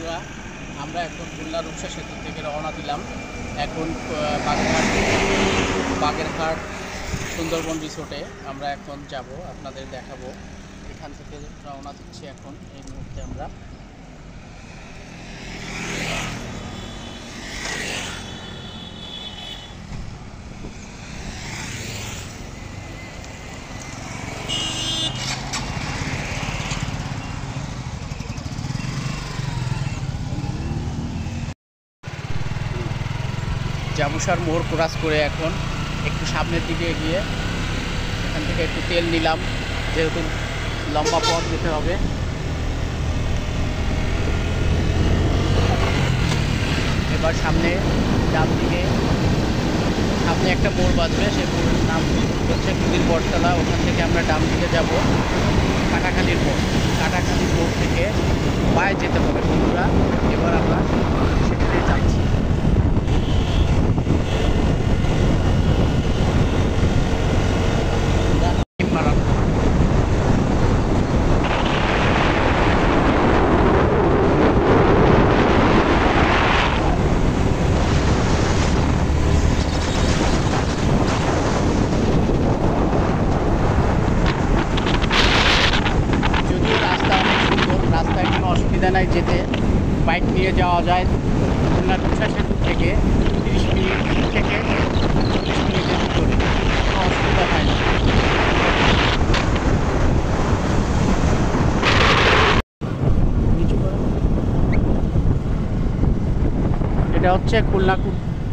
বন্ধুরা, আমরা এখন খুলনা রূপসা সেতু থেকে রওনা দিলাম। এখন বাগেরহাট সুন্দরবন রিসোর্টে আমরা এখন যাব, আপনাদের দেখাবো। এখান থেকে রওনা দিচ্ছি এখন এই মুহূর্তে আমরা। জাবুসার মোড় ক্রস করে এখন একটু সামনের দিকে এগিয়ে এখান থেকে একটু তেল নিলাম, যেহেতু লম্বা পথ যেতে হবে। এবার সামনে ডান দিকে সামনে একটা মোড় বাজবে, সেই মোড়ের নাম হচ্ছে কুদির বটতলা। ওখান থেকে আমরা ডান দিকে যাব কাটাখালীর মোড়। কাটাখালীর মোড় থেকে পায়ে যেতে হবে বন্ধুরা। এবার আমরা সেখানে যাচ্ছি। অসুবিধা নাই, যেতে বাইক নিয়ে যাওয়া যায়। খুলনা রূপসা সেতু থেকে 30 মিনিট থেকে 40 মিনিটের ভিতরে, কোনো অসুবিধা হয় না।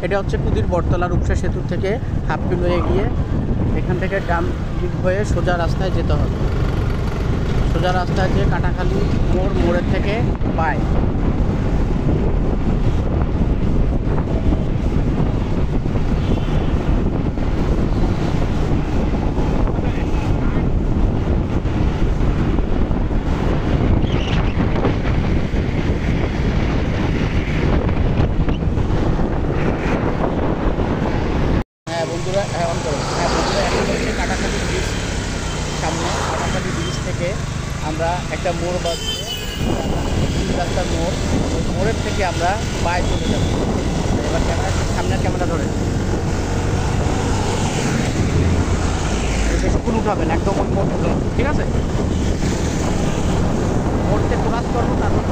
এটা হচ্ছে কুদির বটতলা রূপসা সেতু থেকে হাফ কিলো এগিয়ে এখান থেকে ডান দিক হয়ে সোজা রাস্তায় যেতে হবে। সোজা রাস্তায় যে কাটাখালী মোড়ের থেকে পায়। বন্ধুরা এখন হচ্ছে কাটাখালী ব্রিজ। সামনে কাটাখালী ব্রিজ থেকে আমরা একটা মোড় বাজছে, রাস্তার মোড়, ওই মোড়ের থেকে আমরা পায়ে চলে যাব। এবার সামনের ক্যামেরা ধরে বেশিক্ষণ উঠাবেন, একদম মোড়, ঠিক আছে? মোড়তে ক্রস করবো, তারপর